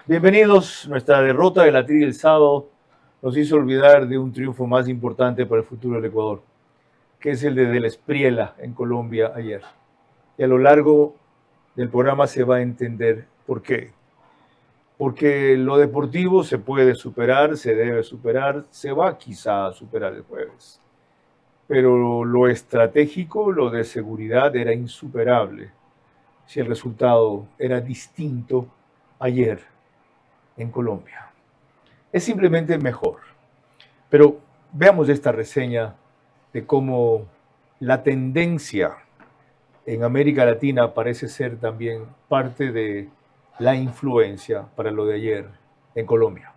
Bienvenidos. Nuestra derrota de la Tri el sábado nos hizo olvidar de un triunfo más importante para el futuro del Ecuador, que es el de la Espriella en Colombia ayer. Y a lo largo del programa se va a entender por qué. Porque lo deportivo se puede superar, se debe superar, se va quizá a superar el jueves. Pero lo estratégico, lo de seguridad era insuperable si el resultado era distinto ayer en Colombia. Es simplemente mejor. Pero veamos esta reseña de cómo la tendencia en América Latina parece ser también parte de la influencia para lo de ayer en Colombia.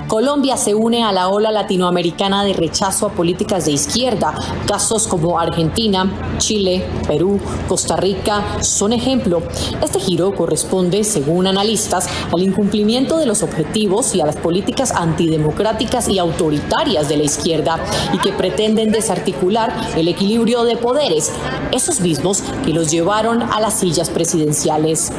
Colombia se une a la ola latinoamericana de rechazo a políticas de izquierda. Casos como Argentina, Chile, Perú, Costa Rica son ejemplo. Este giro corresponde, según analistas, al incumplimiento de los objetivos y a las políticas antidemocráticas y autoritarias de la izquierda y que pretenden desarticular el equilibrio de poderes, esos mismos que los llevaron a las sillas presidenciales.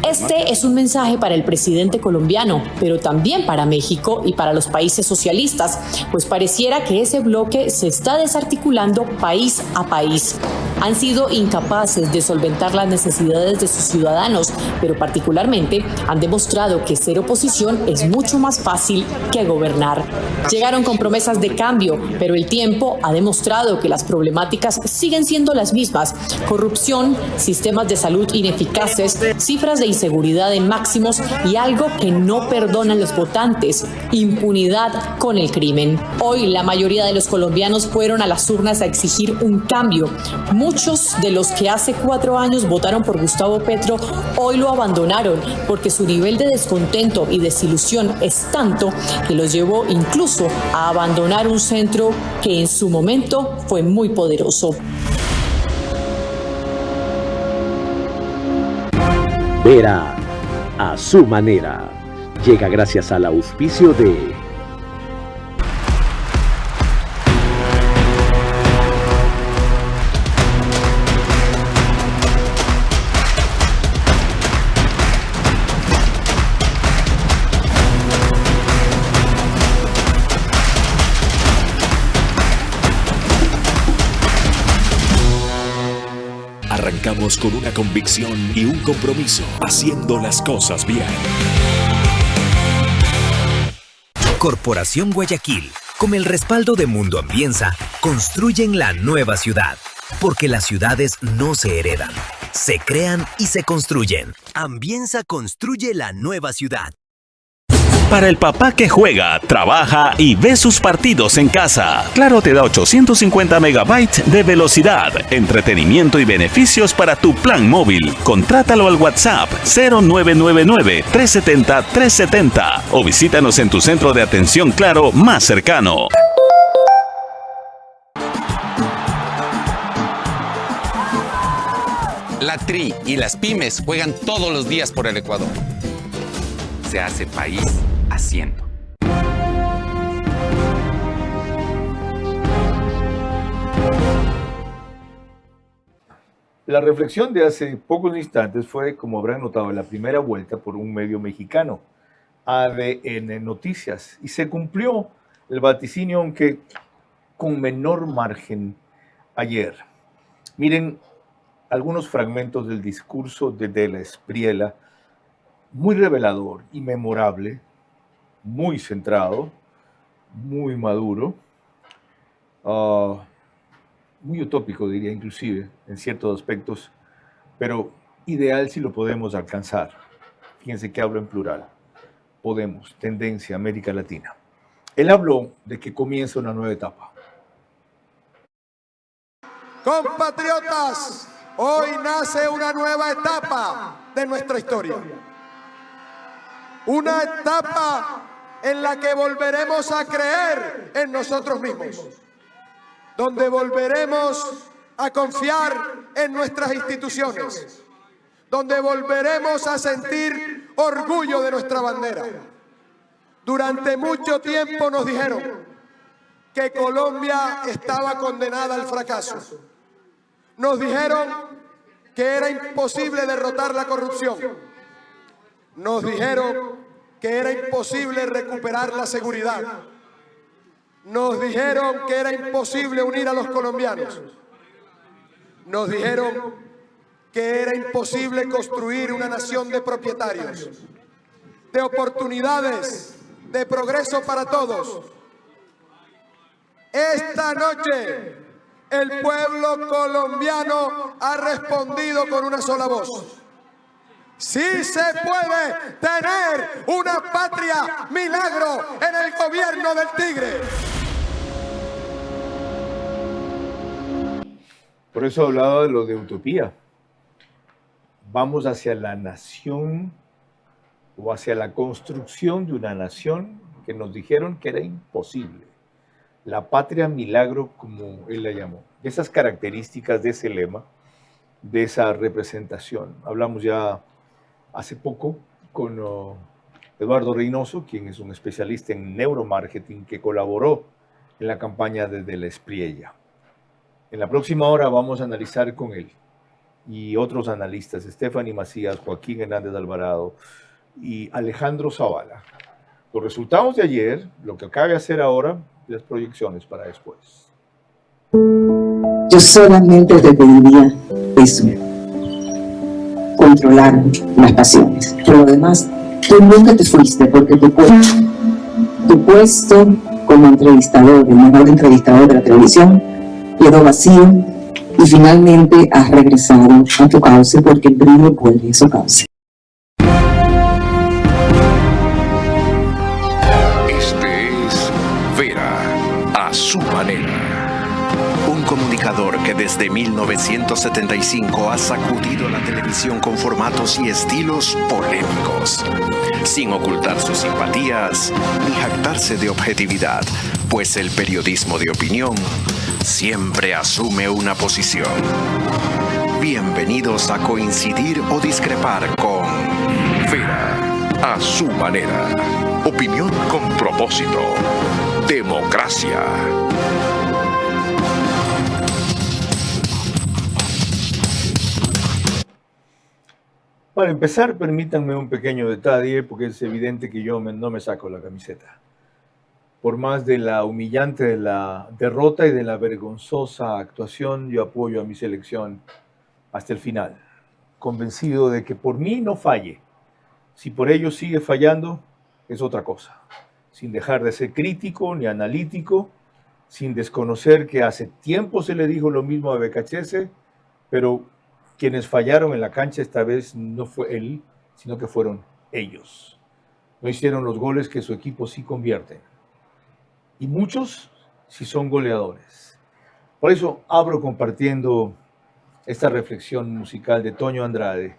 Este es un mensaje para el presidente colombiano, pero también para México y para los países socialistas, pues pareciera que ese bloque se está desarticulando país a país. Han sido incapaces de solventar las necesidades de sus ciudadanos, pero particularmente han demostrado que ser oposición es mucho más fácil que gobernar. Llegaron con promesas de cambio, pero el tiempo ha demostrado que las problemáticas siguen siendo las mismas: corrupción, sistemas de salud ineficaces, cifras de inseguridad en máximos y algo que no perdonan los votantes: impunidad con el crimen. Hoy la mayoría de los colombianos fueron a las urnas a exigir un cambio. Muchos de los que hace 4 años votaron por Gustavo Petro hoy lo abandonaron porque su nivel de descontento y desilusión es tanto que los llevó incluso a abandonar un centro que en su momento fue muy poderoso. Vera a su manera. Llega gracias al auspicio de Arrancamos con una convicción y un compromiso, haciendo las cosas bien. Corporación Guayaquil, con el respaldo de Mundo Ambienza, construyen la nueva ciudad. Porque las ciudades no se heredan, se crean y se construyen. Ambienza construye la nueva ciudad. Para el papá que juega, trabaja y ve sus partidos en casa, Claro te da 850 megabytes de velocidad, entretenimiento y beneficios para tu plan móvil. Contrátalo al WhatsApp 0999-370-370 o visítanos en tu centro de atención Claro más cercano. La Tri y las pymes juegan todos los días por el Ecuador. Se hace país haciendo. La reflexión de hace pocos instantes fue, como habrán notado, en la primera vuelta por un medio mexicano, ADN Noticias, y se cumplió el vaticinio, aunque con menor margen ayer. Miren algunos fragmentos del discurso de la Espriella, muy revelador y memorable, muy centrado, muy maduro, muy utópico diría inclusive en ciertos aspectos, pero ideal si lo podemos alcanzar. Fíjense que hablo en plural. Podemos, tendencia, América Latina. Él habló de que comienza una nueva etapa. Compatriotas, hoy nace una nueva etapa de nuestra historia. Una etapa en la que volveremos a creer en nosotros mismos, donde volveremos a confiar en nuestras instituciones, donde volveremos a sentir orgullo de nuestra bandera. Durante mucho tiempo nos dijeron que Colombia estaba condenada al fracaso. Nos dijeron que era imposible derrotar la corrupción. Nos dijeron que era imposible recuperar la seguridad. Nos dijeron que era imposible unir a los colombianos. Nos dijeron que era imposible construir una nación de propietarios, de oportunidades, de progreso para todos. Esta noche, el pueblo colombiano ha respondido con una sola voz. Sí se puede tener una patria milagro en el gobierno del Tigre. Por eso hablaba de lo de utopía. Vamos hacia la nación o hacia la construcción de una nación que nos dijeron que era imposible. La patria milagro, como él la llamó. De esas características de ese lema, de esa representación. Hablamos ya hace poco con Eduardo Reynoso, quien es un especialista en neuromarketing que colaboró en la campaña de la Espriella. En la próxima hora vamos a analizar con él y otros analistas, Stephanie Macías, Joaquín Hernández Alvarado y Alejandro Zavala, los resultados de ayer, lo que acaba de hacer ahora, las proyecciones para después. Yo solamente te pediría eso, controlar las pasiones. Pero lo demás, tú nunca te fuiste porque tu puesto como entrevistador, el mejor entrevistador de la televisión, quedó vacío y finalmente has regresado a tu cauce porque el brillo vuelve a su cauce. Este es Vera a su manera. Un comunicador que desde 1975 ha sacudido la televisión con formatos y estilos polémicos, sin ocultar sus simpatías ni jactarse de objetividad, pues el periodismo de opinión siempre asume una posición. Bienvenidos a coincidir o discrepar con Vera a su manera. Opinión con propósito. Democracia. Para empezar, permítanme un pequeño detalle, porque es evidente que yo no me saco la camiseta. Por más de la humillante de la derrota y de la vergonzosa actuación, yo apoyo a mi selección hasta el final, convencido de que por mí no falle. Si por ello sigue fallando, es otra cosa, sin dejar de ser crítico ni analítico, sin desconocer que hace tiempo se le dijo lo mismo a Becachese, pero quienes fallaron en la cancha esta vez no fue él, sino que fueron ellos. No hicieron los goles que su equipo sí convierte. Y muchos sí son goleadores. Por eso abro compartiendo esta reflexión musical de Toño Andrade,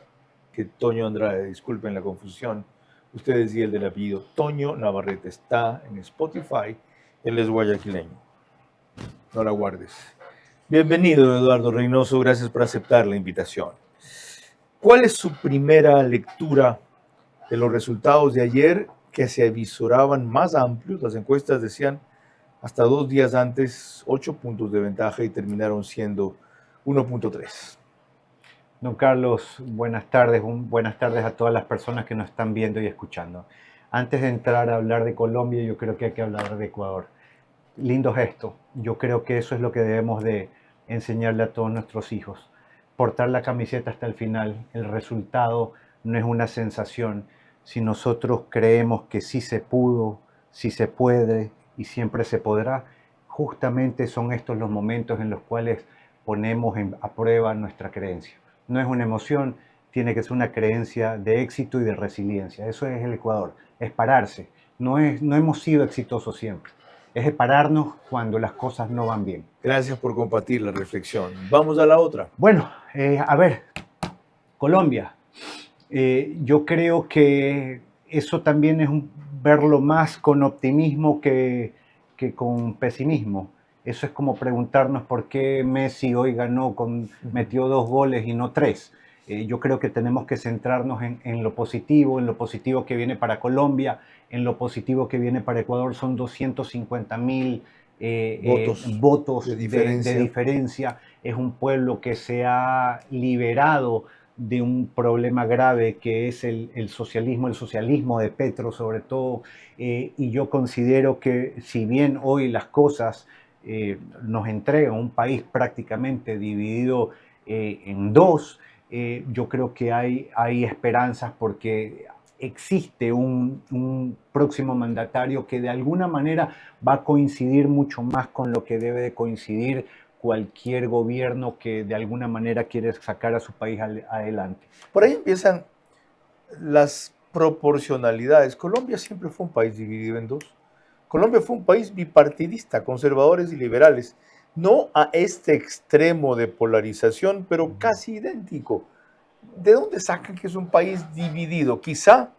que Toño Andrade, disculpen la confusión, ustedes y el del apellido Toño Navarrete, está en Spotify, él es guayaquileño. No la guardes. Bienvenido, Eduardo Reynoso, gracias por aceptar la invitación. ¿Cuál es su primera lectura de los resultados de ayer que se avisoraban más amplios? Las encuestas decían hasta 2 días antes 8 puntos de ventaja y terminaron siendo 1.3. Don Carlos, buenas tardes a todas las personas que nos están viendo y escuchando. Antes de entrar a hablar de Colombia, yo creo que hay que hablar de Ecuador. Lindo gesto. Yo creo que eso es lo que debemos de enseñarle a todos nuestros hijos. Portar la camiseta hasta el final. El resultado no es una sensación. Si nosotros creemos que sí se pudo, sí se puede y siempre se podrá, justamente son estos los momentos en los cuales ponemos a prueba nuestra creencia. No es una emoción, tiene que ser una creencia de éxito y de resiliencia. Eso es el Ecuador, es pararse. No hemos sido exitosos siempre. Es pararnos cuando las cosas no van bien. Gracias por compartir la reflexión. Vamos a la otra. Bueno, a ver, Colombia. Yo creo que eso también es verlo más con optimismo que con pesimismo. Eso es como preguntarnos por qué Messi hoy metió 2 goles y no 3. Yo creo que tenemos que centrarnos en lo positivo que viene para Colombia, en lo positivo que viene para Ecuador. Son 250.000 votos de diferencia. Es un pueblo que se ha liberado de un problema grave que es el socialismo de Petro sobre todo, y yo considero que si bien hoy las cosas nos entregan un país prácticamente dividido en dos, yo creo que hay esperanzas porque existe un próximo mandatario que de alguna manera va a coincidir mucho más con lo que debe de coincidir cualquier gobierno que de alguna manera quiere sacar a su país adelante. Por ahí empiezan las proporcionalidades. Colombia siempre fue un país dividido en dos. Colombia fue un país bipartidista, conservadores y liberales. No a este extremo de polarización, pero casi idéntico. ¿De dónde sacan que es un país dividido? Quizá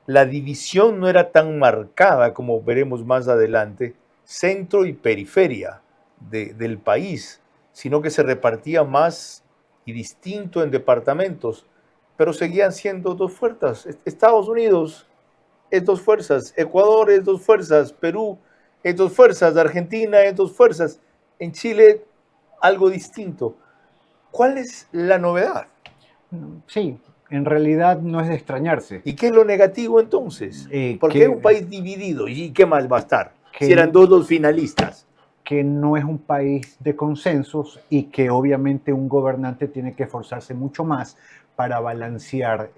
la división no era tan marcada como veremos más adelante, centro y periferia del país, sino que se repartía más y distinto en departamentos, pero seguían siendo dos fuerzas. Estados Unidos es dos fuerzas, Ecuador es dos fuerzas, Perú es dos fuerzas, Argentina es dos fuerzas, en Chile algo distinto. ¿Cuál es la novedad? Sí, en realidad no es de extrañarse. ¿Y qué es lo negativo entonces? ¿Por qué un país dividido? ¿Y qué más va a estar? Si eran dos los finalistas. Que no es un país de consensos y que obviamente un gobernante tiene que esforzarse mucho más para balancear.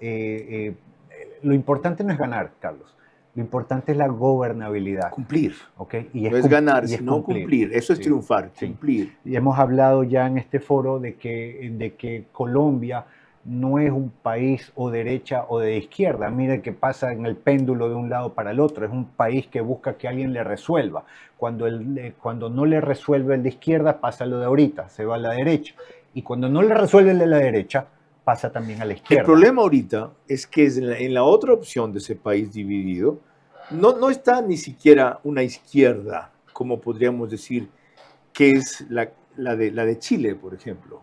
Lo importante no es ganar, Carlos. Lo importante es la gobernabilidad. Cumplir. ¿Okay? No es ganar, sino cumplir. Eso es triunfar, cumplir. Y hemos hablado ya en este foro de que Colombia no es un país o derecha o de izquierda. Mire que pasa en el péndulo de un lado para el otro. Es un país que busca que alguien le resuelva. Cuando no le resuelve el de izquierda, pasa lo de ahorita, se va a la derecha. Y cuando no le resuelve el de la derecha, pasa también a la izquierda. El problema ahorita es que en la otra opción de ese país dividido, no está ni siquiera una izquierda, como podríamos decir, que es la de Chile, por ejemplo.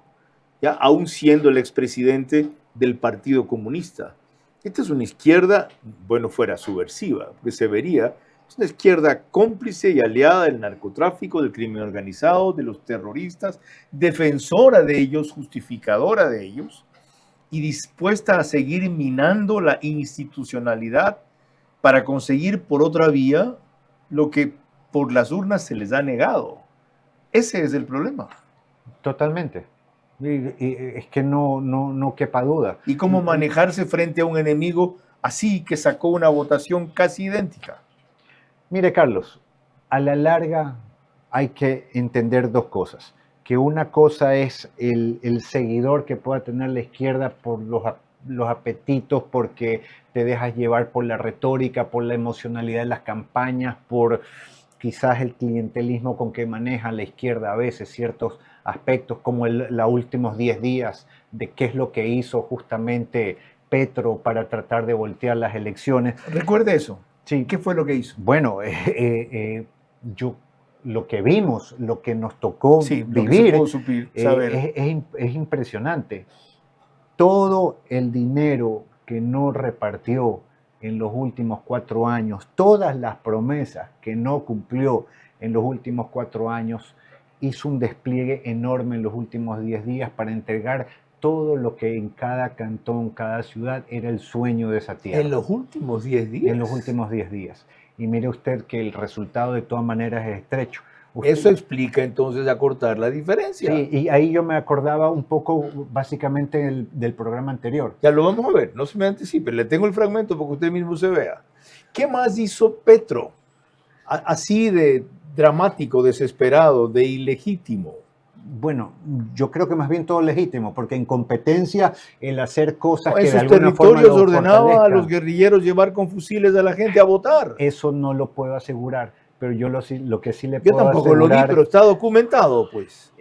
¿Ya? Aún siendo el expresidente del Partido Comunista. Esta es una izquierda, bueno, fuera subversiva, porque se vería, es una izquierda cómplice y aliada del narcotráfico, del crimen organizado, de los terroristas, defensora de ellos, justificadora de ellos, y dispuesta a seguir minando la institucionalidad para conseguir por otra vía lo que por las urnas se les ha negado. Ese es el problema. Totalmente. Es que no quepa duda. ¿Y cómo manejarse frente a un enemigo así que sacó una votación casi idéntica? Mire, Carlos, a la larga hay que entender dos cosas. Que una cosa es el seguidor que pueda tener la izquierda por los apetitos, porque te dejas llevar por la retórica, por la emocionalidad de las campañas, por quizás el clientelismo con que maneja la izquierda a veces ciertos aspectos, como los últimos 10 días de qué es lo que hizo justamente Petro para tratar de voltear las elecciones. Recuerde eso. Sí. ¿Qué fue lo que hizo? Bueno, lo que vimos, lo que nos tocó vivir, es impresionante. Todo el dinero que no repartió en los últimos 4 años, todas las promesas que no cumplió en los últimos 4 años, hizo un despliegue enorme en los últimos 10 días para entregar todo lo que en cada cantón, cada ciudad era el sueño de esa tierra. ¿En los últimos 10 días? En los últimos 10 días. Y mire usted que el resultado de todas maneras es estrecho. Eso explica entonces acortar la diferencia. Sí, y ahí yo me acordaba un poco básicamente del programa anterior. Ya lo vamos a ver, no se me anticipe, le tengo el fragmento para que usted mismo se vea. ¿Qué más hizo Petro? Así de dramático, desesperado, de ilegítimo. Bueno, yo creo que más bien todo legítimo, porque en competencia el hacer cosas que de alguna forma territorios ordenaba a los guerrilleros llevar con fusiles a la gente a votar. Eso no lo puedo asegurar, pero yo lo que sí le puedo asegurar... Yo tampoco lo vi, pero está documentado, pues.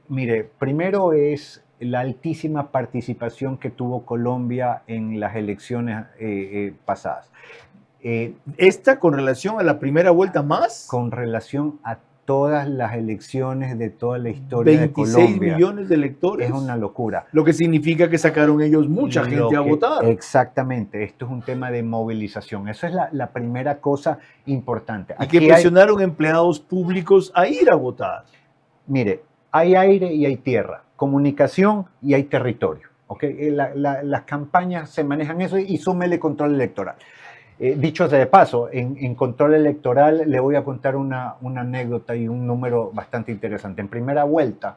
Mire, primero es la altísima participación que tuvo Colombia en las elecciones pasadas. ¿Esta con relación a la primera vuelta más? Con relación a todas las elecciones de toda la historia de Colombia. 26 millones de electores. Es una locura. Lo que significa que sacaron ellos mucha gente a votar. Exactamente. Esto es un tema de movilización. Eso es la primera cosa importante. Y que presionaron empleados públicos a ir a votar. Mire, hay aire y hay tierra, comunicación y hay territorio. ¿Okay? Las campañas se manejan eso y súmele control electoral. Dicho sea de paso, en control electoral le voy a contar una anécdota y un número bastante interesante. En primera vuelta,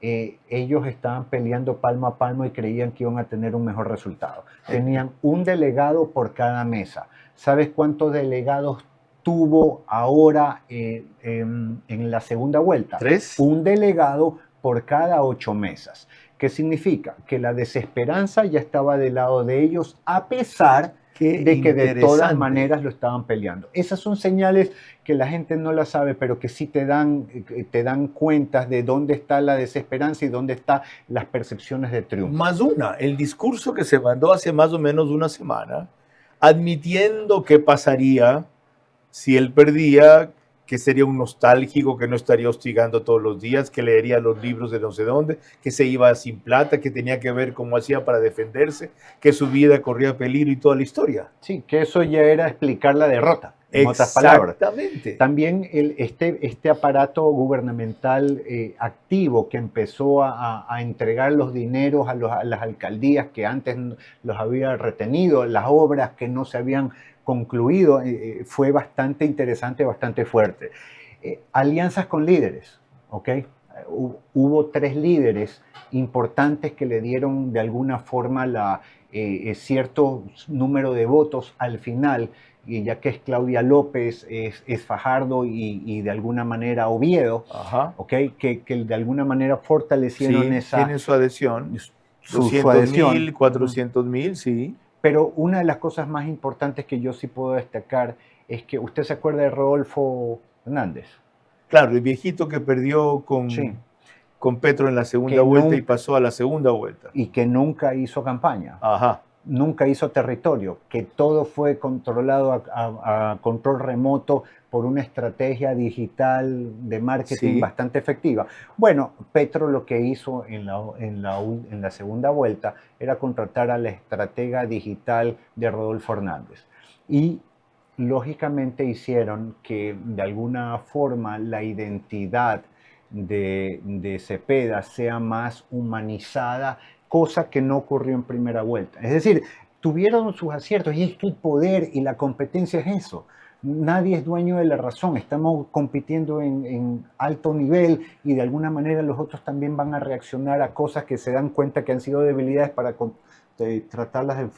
ellos estaban peleando palmo a palmo y creían que iban a tener un mejor resultado. Tenían un delegado por cada mesa. ¿Sabes cuántos delegados tuvo ahora en la segunda vuelta? 3. Un delegado por cada 8 mesas. ¿Qué significa? Que la desesperanza ya estaba del lado de ellos, a pesar de que de todas maneras lo estaban peleando. Esas son señales que la gente no las sabe, pero que sí te dan cuentas de dónde está la desesperanza y dónde están las percepciones de triunfo. Más una, el discurso que se mandó hace más o menos una semana, admitiendo qué pasaría si él perdía, que sería un nostálgico, que no estaría hostigando todos los días, que leería los libros de no sé dónde, que se iba sin plata, que tenía que ver cómo hacía para defenderse, que su vida corría peligro y toda la historia. Sí, que eso ya era explicar la derrota, en otras palabras. Exactamente. También este aparato gubernamental activo que empezó a entregar los dineros a las alcaldías que antes los había retenido, las obras que no se habían concluido, fue bastante interesante, bastante fuerte. Alianzas con líderes, ¿ok? Hubo 3 líderes importantes que le dieron de alguna forma cierto número de votos al final, ya que es Claudia López, es Fajardo y de alguna manera Oviedo, ¿okay? que de alguna manera fortalecieron esa... Tiene su adhesión, 200.000, 400.000, sí. Pero una de las cosas más importantes que yo sí puedo destacar es que usted se acuerda de Rodolfo Hernández. Claro, el viejito que perdió con Petro en la segunda vuelta y pasó a la segunda vuelta. Y que nunca hizo campaña. Ajá. Nunca hizo territorio, que todo fue controlado a control remoto por una estrategia digital de marketing bastante efectiva. Bueno, Petro lo que hizo en la segunda vuelta era contratar a la estratega digital de Rodolfo Hernández. Y lógicamente hicieron que de alguna forma la identidad de Cepeda sea más humanizada, cosa que no ocurrió en primera vuelta. Es decir, tuvieron sus aciertos y es que el poder y la competencia es eso. Nadie es dueño de la razón, estamos compitiendo en alto nivel y de alguna manera los otros también van a reaccionar a cosas que se dan cuenta que han sido debilidades para tratarlas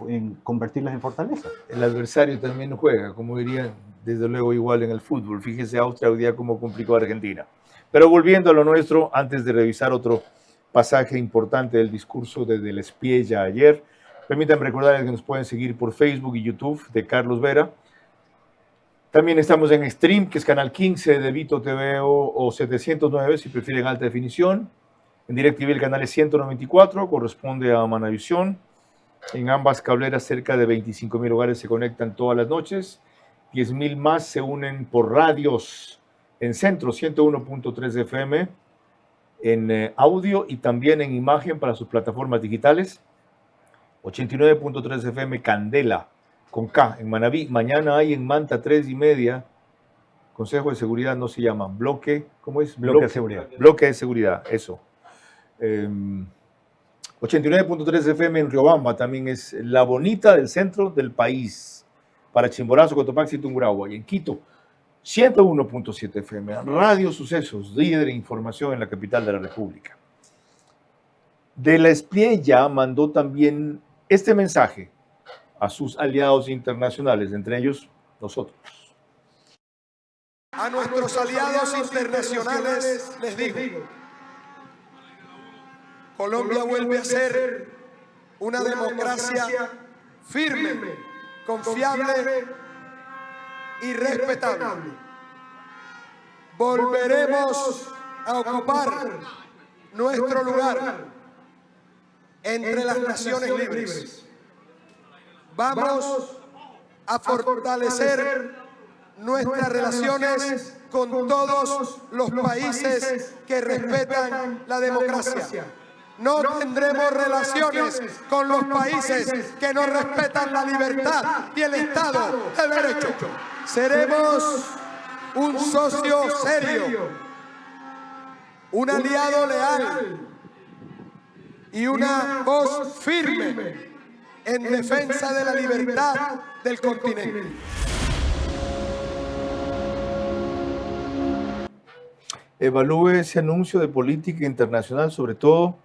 convertirlas en fortalezas. El adversario también juega, como dirían, desde luego igual en el fútbol. Fíjese Austria hoy día cómo complicó a Argentina. Pero volviendo a lo nuestro, antes de revisar otro pasaje importante del discurso de Del Espiella ayer, permítanme recordarles que nos pueden seguir por Facebook y YouTube de Carlos Vera. También estamos en Stream, que es canal 15 de Vito TV o 709 si prefieren alta definición. En DirecTV el canal es 194, corresponde a Manavisión. En ambas cableras cerca de 25.000 hogares se conectan todas las noches. 10.000 más se unen por radios en Centro 101.3 FM, en audio y también en imagen para sus plataformas digitales. 89.3 FM Candela, con K, en Manabí. Mañana hay en Manta 3:30. Consejo de Seguridad no se llama. Bloque, ¿cómo es? Bloque de Seguridad. Bloque de Seguridad, eso. 89.3 FM en Riobamba, también es la bonita del centro del país. Para Chimborazo, Cotopaxi y Tungurahua. Y en Quito, 101.7 FM. Radio Sucesos, líder en información en la capital de la República. Del Espiella mandó también este mensaje a sus aliados internacionales, entre ellos nosotros. A nuestros aliados internacionales les digo, Colombia vuelve a ser una democracia firme, confiable y respetable. Volveremos a ocupar nuestro lugar entre las naciones libres. Vamos a fortalecer nuestras relaciones con todos los países que respetan la democracia. No tendremos relaciones con los países que no respetan la libertad y el Estado de Derecho. Seremos un socio serio, un aliado leal, y una voz firme en defensa de la libertad del continente. Evalúe ese anuncio de política internacional, sobre todo,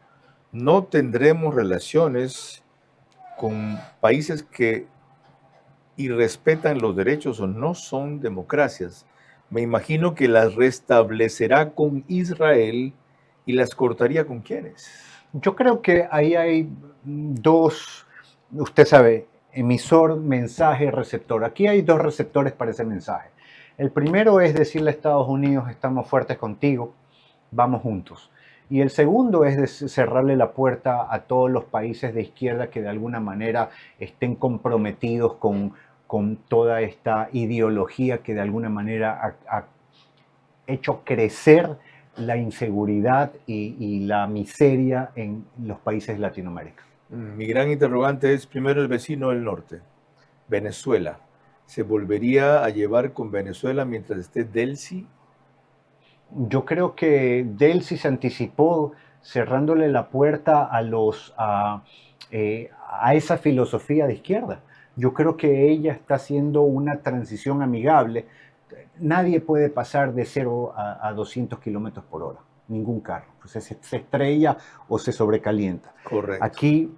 no tendremos relaciones con países que irrespetan los derechos o no son democracias. Me imagino que las restablecerá con Israel y las cortaría con quiénes. Yo creo que ahí hay dos, usted sabe, emisor, mensaje, receptor. Aquí hay dos receptores para ese mensaje. El primero es decirle a Estados Unidos, estamos fuertes contigo, vamos juntos. Y el segundo es cerrarle la puerta a todos los países de izquierda que de alguna manera estén comprometidos con toda esta ideología que de alguna manera ha hecho crecer la inseguridad y la miseria en los países de Latinoamérica. Mi gran interrogante es primero el vecino del norte, Venezuela. ¿Se volvería a llevar con Venezuela mientras esté Delcy? Yo creo que Delcy se anticipó cerrándole la puerta a esa filosofía de izquierda. Yo creo que ella está haciendo una transición amigable. Nadie puede pasar de 0 a 200 kilómetros por hora, ningún carro. Pues se estrella o se sobrecalienta. Correcto. Aquí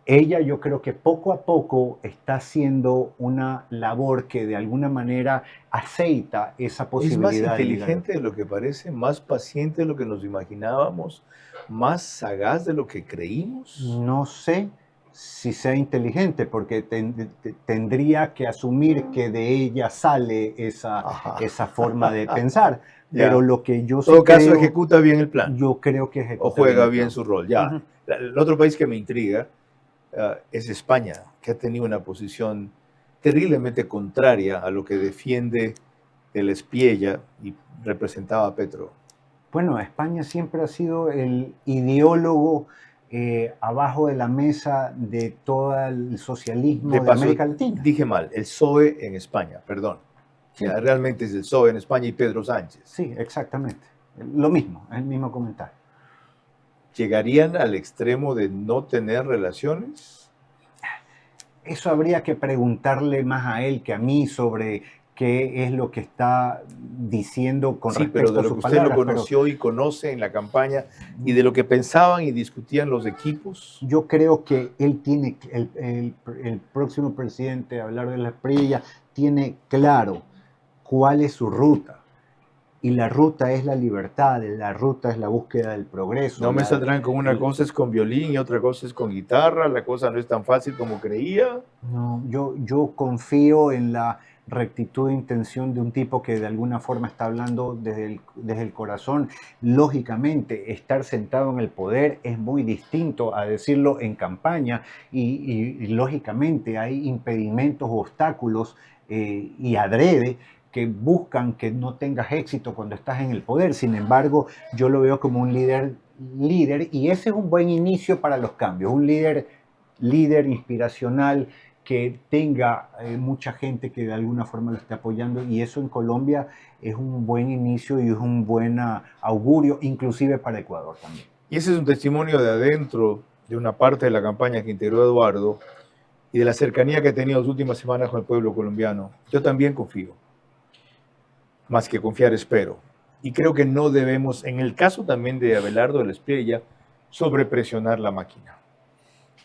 ella, yo creo que poco a poco está haciendo una labor que de alguna manera aceita esa posibilidad. Es más inteligente de lo que parece, más paciente de lo que nos imaginábamos, más sagaz de lo que creímos. No sé si sea inteligente, porque tendría que asumir que de ella sale esa forma de pensar. Pero lo que yo en todo caso ejecuta bien el plan. Yo creo que ejecuta o juega bien su rol. Ya. El otro país que me intriga es España, que ha tenido una posición terriblemente contraria a lo que defiende el Espiella y representaba a Petro. Bueno, España siempre ha sido el ideólogo abajo de la mesa de todo el socialismo de América Latina. Dije mal, el PSOE en España, perdón. Sí. O sea, realmente es el PSOE en España y Pedro Sánchez. Sí, exactamente. Lo mismo, el mismo comentario. ¿Llegarían al extremo de no tener relaciones? Eso habría que preguntarle más a él que a mí sobre qué es lo que está diciendo con respecto a sus palabras. Sí, pero de lo que usted lo conoció y conoce en la campaña y de lo que pensaban y discutían los equipos. Yo creo que él tiene, el próximo presidente, hablar de la Espriella, tiene claro cuál es su ruta. Y la ruta es la libertad, la ruta es la búsqueda del progreso. No me saldrán con una cosa es con violín y otra cosa es con guitarra, la cosa no es tan fácil como creía. No, yo confío en la rectitud de intención de un tipo que de alguna forma está hablando desde el corazón. Lógicamente, estar sentado en el poder es muy distinto a decirlo en campaña y lógicamente hay impedimentos, obstáculos y adrede que buscan que no tengas éxito cuando estás en el poder. Sin embargo, yo lo veo como un líder y ese es un buen inicio para los cambios, un líder inspiracional que tenga mucha gente que de alguna forma lo esté apoyando, y eso en Colombia es un buen inicio y es un buen augurio, inclusive para Ecuador también. Y ese es un testimonio de adentro de una parte de la campaña que integró Eduardo y de la cercanía que ha tenido las últimas semanas con el pueblo colombiano. Yo también confío. Más que confiar, espero. Y creo que no debemos, en el caso también de Abelardo de la Espriella, sobrepresionar la máquina.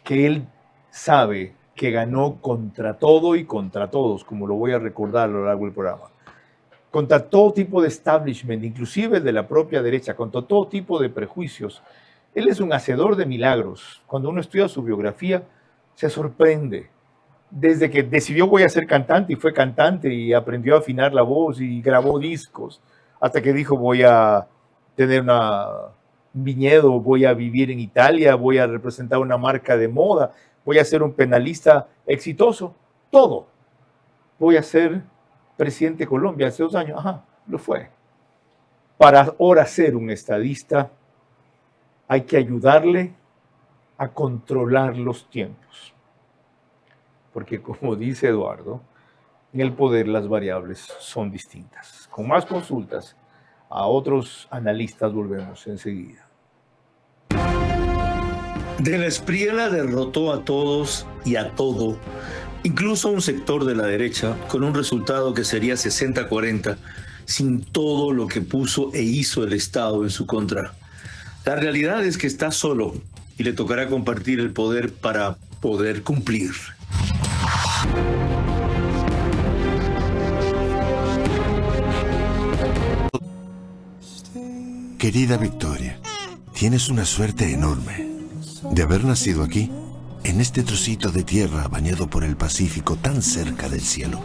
Que él sabe que ganó contra todo y contra todos, como lo voy a recordar a lo largo del programa. Contra todo tipo de establishment, inclusive de la propia derecha, contra todo tipo de prejuicios. Él es un hacedor de milagros. Cuando uno estudia su biografía, se sorprende. Desde que decidió voy a ser cantante y fue cantante y aprendió a afinar la voz y grabó discos, hasta que dijo voy a tener un viñedo, voy a vivir en Italia, voy a representar una marca de moda, voy a ser un penalista exitoso, todo. Voy a ser presidente de Colombia hace 2 años, lo fue. Para ahora ser un estadista hay que ayudarle a controlar los tiempos. Porque como dice Eduardo, en el poder las variables son distintas. Con más consultas a otros analistas volvemos enseguida. De la Espriella derrotó a todos y a todo, incluso a un sector de la derecha, con un resultado que sería 60-40, sin todo lo que puso e hizo el Estado en su contra. La realidad es que está solo y le tocará compartir el poder para poder cumplir. Querida Victoria, tienes una suerte enorme de haber nacido aquí, en este trocito de tierra bañado por el Pacífico tan cerca del cielo.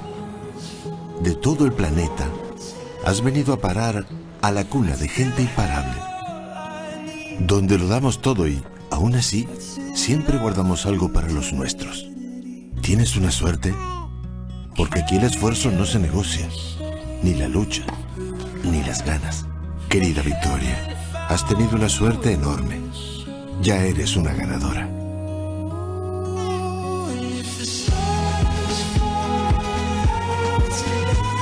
De todo el planeta, has venido a parar a la cuna de gente imparable, donde lo damos todo y, aún así, siempre guardamos algo para los nuestros. Tienes una suerte, porque aquí el esfuerzo no se negocia, ni la lucha, ni las ganas. Querida Victoria, has tenido una suerte enorme. Ya eres una ganadora.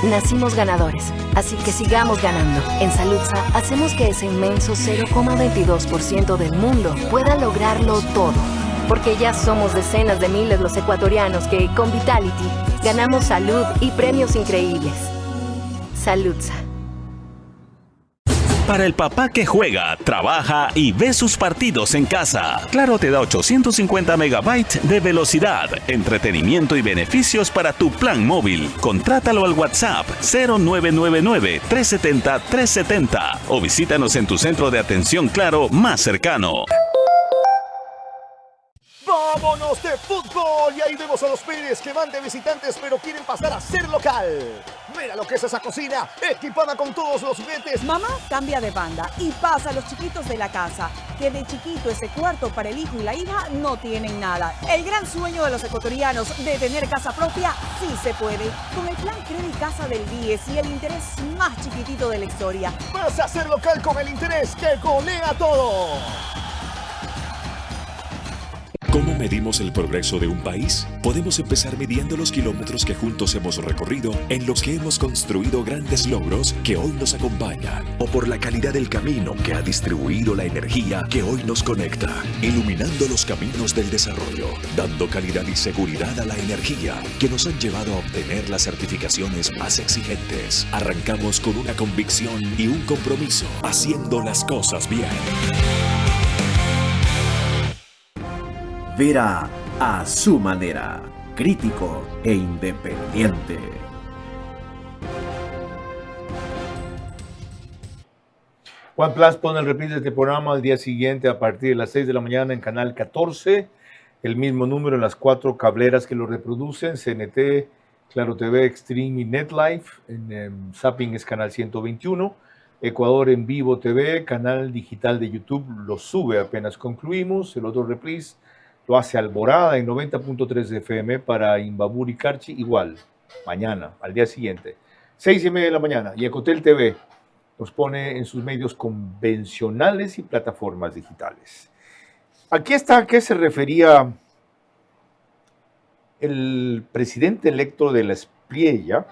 Nacimos ganadores, así que sigamos ganando. En Saludsa hacemos que ese inmenso 0,22% del mundo pueda lograrlo todo. Porque ya somos decenas de miles los ecuatorianos que, con Vitality, ganamos salud y premios increíbles. Saludsa. Para el papá que juega, trabaja y ve sus partidos en casa, Claro te da 850 megabytes de velocidad, entretenimiento y beneficios para tu plan móvil. Contrátalo al WhatsApp 0999-370-370 o visítanos en tu centro de atención Claro más cercano. ¡Vámonos de fútbol! Y ahí vemos a los Pérez que van de visitantes pero quieren pasar a ser local. Mira lo que es esa cocina, equipada con todos los juguetes. Mamá cambia de banda y pasa a los chiquitos de la casa, que de chiquito ese cuarto para el hijo y la hija no tienen nada. El gran sueño de los ecuatorianos de tener casa propia sí se puede. Con el plan Credit Casa del 10 y el interés más chiquitito de la historia. Pasa a ser local con el interés que golea todo. ¿Cómo medimos el progreso de un país? Podemos empezar midiendo los kilómetros que juntos hemos recorrido, en los que hemos construido grandes logros que hoy nos acompañan, o por la calidad del camino que ha distribuido la energía que hoy nos conecta, iluminando los caminos del desarrollo, dando calidad y seguridad a la energía que nos han llevado a obtener las certificaciones más exigentes. Arrancamos con una convicción y un compromiso, haciendo las cosas bien. Vera a su manera, crítico e independiente. OnePlus pone el reprise de este programa al día siguiente a partir de las 6 de la mañana en Canal 14. El mismo número en las 4 cableras que lo reproducen, CNT, Claro TV, Extreme y NetLife. En Zapping es Canal 121. Ecuador en Vivo TV, canal digital de YouTube, lo sube apenas concluimos. El otro reprise lo hace Alborada en 90.3 FM para Imbabur y Carchi, igual, mañana, al día siguiente, 6:30 de la mañana. Y Ecotel TV los pone en sus medios convencionales y plataformas digitales. Aquí está a qué se refería el presidente electo de la Espriella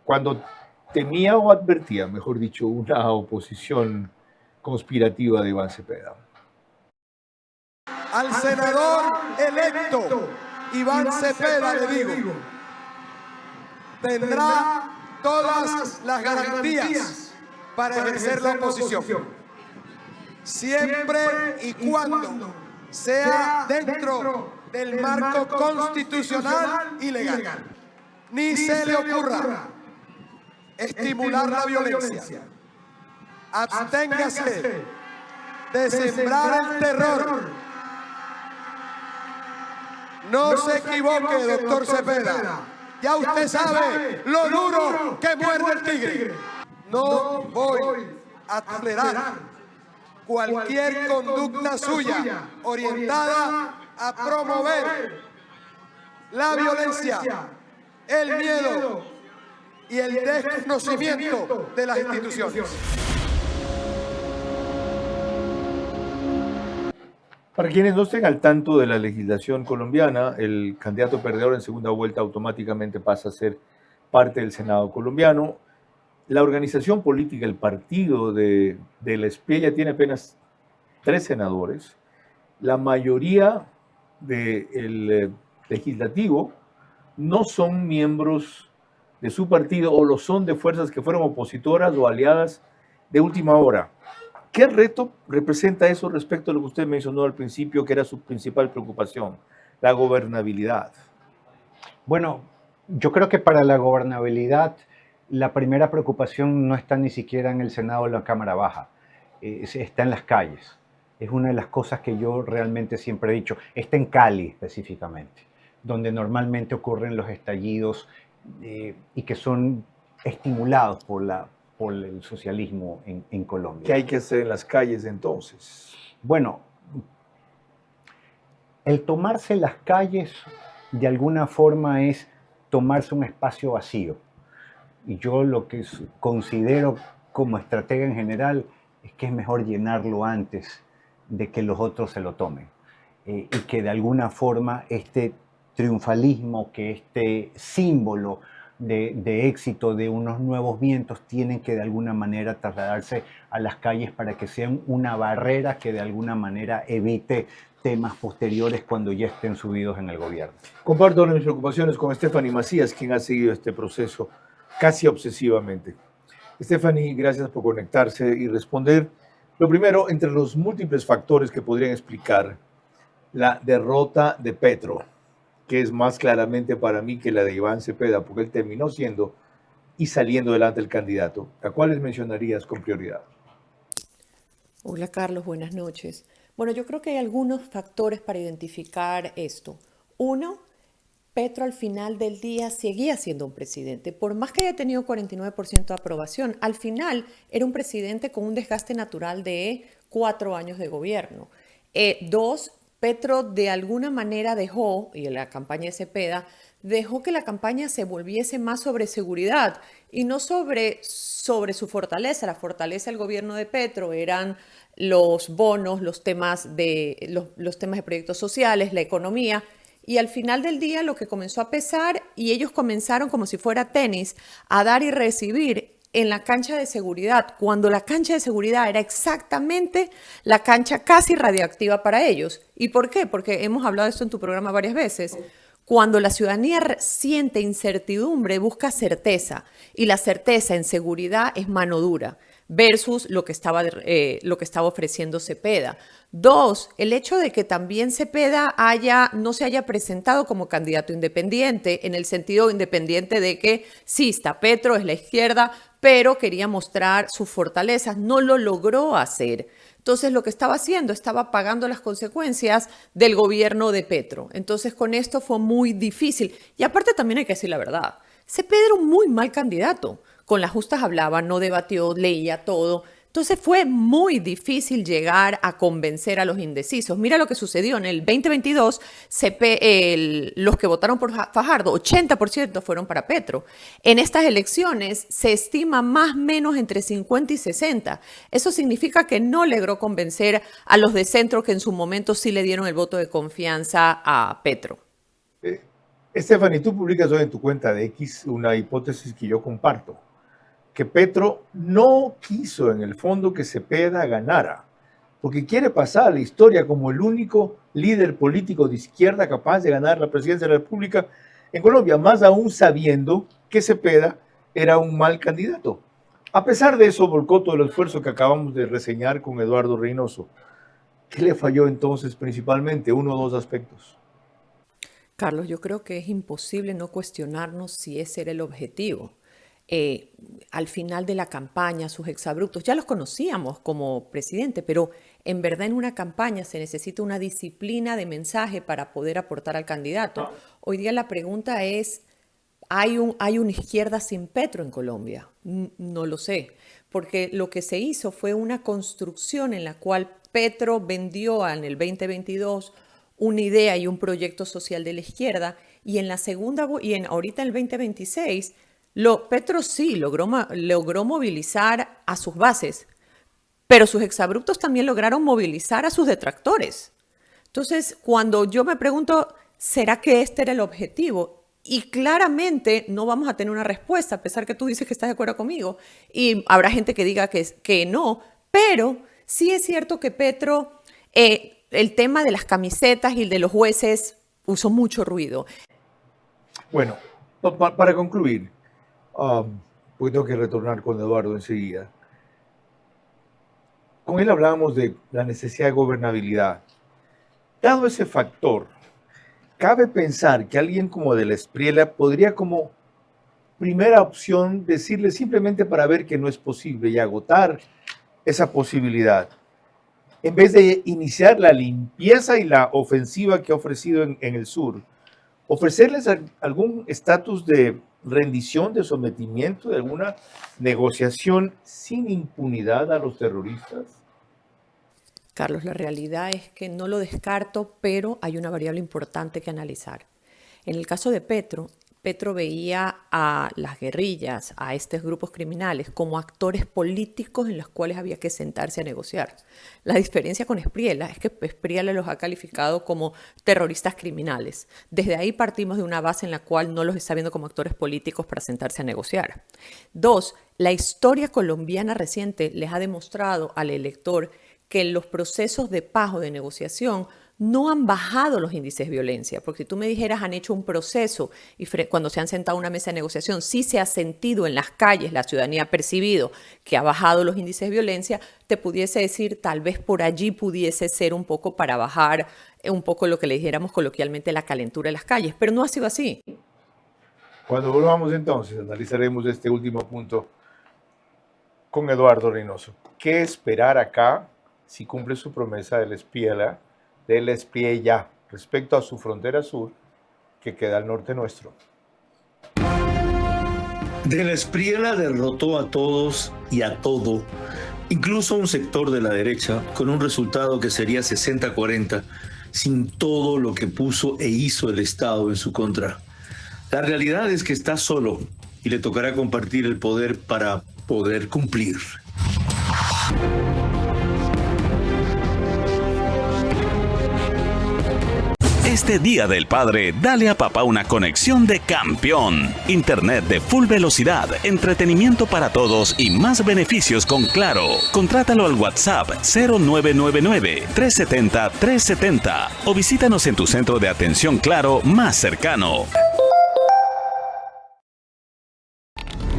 cuando temía o advertía, mejor dicho, una oposición conspirativa de Iván Cepeda. Al senador electo Iván Cepeda le digo, tendrá todas las garantías para ejercer la oposición, siempre y cuando sea dentro del marco constitucional y legal. Ni se le ocurra estimular la violencia. Absténgase de sembrar el terror. No se equivoque, doctor Cepeda. Ya usted sabe lo duro que muerde el tigre. No voy a tolerar cualquier conducta suya orientada a promover la violencia, el miedo y el desconocimiento de las instituciones. Para quienes no estén al tanto de la legislación colombiana, el candidato perdedor en segunda vuelta automáticamente pasa a ser parte del Senado colombiano. La organización política, el partido de la Espriella tiene apenas 3 senadores la mayoría del legislativo no son miembros de su partido o lo son de fuerzas que fueron opositoras o aliadas de última hora. ¿Qué reto representa eso respecto a lo que usted mencionó al principio, que era su principal preocupación, la gobernabilidad? Bueno, yo creo que para la gobernabilidad la primera preocupación no está ni siquiera en el Senado o en la Cámara Baja, está en las calles. Es una de las cosas que yo realmente siempre he dicho. Está en Cali específicamente, donde normalmente ocurren los estallidos y que son estimulados por el socialismo en Colombia. ¿Qué hay que hacer en las calles entonces? Bueno, el tomarse las calles de alguna forma es tomarse un espacio vacío. Y yo lo que considero como estratega en general es que es mejor llenarlo antes de que los otros se lo tomen. Y que de alguna forma este triunfalismo, que este símbolo de éxito de unos nuevos vientos tienen que de alguna manera trasladarse a las calles para que sean una barrera que de alguna manera evite temas posteriores cuando ya estén subidos en el gobierno. Comparto mis preocupaciones con Stephanie Macías, quien ha seguido este proceso casi obsesivamente. Stephanie, gracias por conectarse y responder. Lo primero, entre los múltiples factores que podrían explicar la derrota de Petro, que es más claramente para mí que la de Iván Cepeda, porque él terminó siendo y saliendo delante el candidato, ¿a cuáles mencionarías con prioridad? Hola Carlos, buenas noches. Bueno, yo creo que hay algunos factores para identificar esto. Uno, Petro al final del día seguía siendo un presidente. Por más que haya tenido 49% de aprobación, al final era un presidente con un desgaste natural de 4 años de gobierno. Dos, Petro de alguna manera dejó, y en la campaña de Cepeda, dejó que la campaña se volviese más sobre seguridad y no sobre su fortaleza. La fortaleza del gobierno de Petro eran los bonos, los temas de proyectos sociales, la economía. Y al final del día lo que comenzó a pesar, y ellos comenzaron como si fuera tenis, a dar y recibir en la cancha de seguridad, cuando la cancha de seguridad era exactamente la cancha casi radiactiva para ellos. ¿Y por qué? Porque hemos hablado de esto en tu programa varias veces. Cuando la ciudadanía siente incertidumbre, busca certeza, y la certeza en seguridad es mano dura, versus lo que estaba ofreciendo Cepeda. Dos, el hecho de que también Cepeda no se haya presentado como candidato independiente, en el sentido independiente de que sí, está Petro, es la izquierda, pero quería mostrar sus fortalezas, no lo logró hacer. Entonces lo que estaba haciendo, estaba pagando las consecuencias del gobierno de Petro. Entonces con esto fue muy difícil. Y aparte también hay que decir la verdad, Cepeda era un muy mal candidato. Con las justas hablaba, no debatió, leía todo. Entonces fue muy difícil llegar a convencer a los indecisos. Mira lo que sucedió en el 2022, los que votaron por Fajardo, 80% fueron para Petro. En estas elecciones se estima más o menos entre 50 y 60. Eso significa que no logró convencer a los de centro que en su momento sí le dieron el voto de confianza a Petro. Stephanie, tú publicas hoy en tu cuenta de X una hipótesis que yo comparto, que Petro no quiso en el fondo que Cepeda ganara, porque quiere pasar a la historia como el único líder político de izquierda capaz de ganar la presidencia de la República en Colombia, más aún sabiendo que Cepeda era un mal candidato. A pesar de eso, volcó todo el esfuerzo que acabamos de reseñar con Eduardo Reynoso. ¿Qué le falló entonces principalmente? Uno o dos aspectos. Carlos, yo creo que es imposible no cuestionarnos si ese era el objetivo. Al final de la campaña, sus exabruptos, ya los conocíamos como presidente, pero en verdad en una campaña se necesita una disciplina de mensaje para poder aportar al candidato. Hoy día la pregunta es, ¿hay una izquierda sin Petro en Colombia? No lo sé, porque lo que se hizo fue una construcción en la cual Petro vendió en el 2022 una idea y un proyecto social de la izquierda, y en la segunda, ahorita en el 2026, Petro sí logró movilizar a sus bases, pero sus exabruptos también lograron movilizar a sus detractores. Entonces, cuando yo me pregunto, ¿será que este era el objetivo? Y claramente no vamos a tener una respuesta, a pesar que tú dices que estás de acuerdo conmigo, y habrá gente que diga que no, pero sí es cierto que Petro el tema de las camisetas y el de los jueces usó mucho ruido. Bueno, para concluir, porque tengo que retornar con Eduardo enseguida. Con él hablábamos de la necesidad de gobernabilidad. Dado ese factor, cabe pensar que alguien como de la Espriella podría como primera opción decirle simplemente para ver que no es posible y agotar esa posibilidad, en vez de iniciar la limpieza y la ofensiva que ha ofrecido en el sur, ofrecerles algún estatus de rendición, de sometimiento, de alguna negociación sin impunidad a los terroristas. Carlos, la realidad es que no lo descarto, pero hay una variable importante que analizar. En el caso de Petro veía a las guerrillas, a estos grupos criminales, como actores políticos en los cuales había que sentarse a negociar. La diferencia con Espriella es que Espriella los ha calificado como terroristas criminales. Desde ahí partimos de una base en la cual no los está viendo como actores políticos para sentarse a negociar. 2, la historia colombiana reciente les ha demostrado al elector que los procesos de paz o de negociación no han bajado los índices de violencia, porque si tú me dijeras han hecho un proceso y cuando se han sentado a una mesa de negociación sí se ha sentido en las calles, la ciudadanía ha percibido que ha bajado los índices de violencia, te pudiese decir tal vez por allí pudiese ser un poco para bajar un poco lo que le dijéramos coloquialmente la calentura de las calles, pero no ha sido así. Cuando volvamos entonces analizaremos este último punto con Eduardo Reynoso. ¿Qué esperar acá si cumple su promesa de la Espriella respecto a su frontera sur que queda al norte nuestro? De la Espriella derrotó a todos y a todo, incluso a un sector de la derecha, con un resultado que sería 60-40, sin todo lo que puso e hizo el Estado en su contra. La realidad es que está solo y le tocará compartir el poder para poder cumplir. Este Día del Padre, dale a papá una conexión de campeón. Internet de full velocidad, entretenimiento para todos y más beneficios con Claro. Contrátalo al WhatsApp 0999-370-370 o visítanos en tu centro de atención Claro más cercano.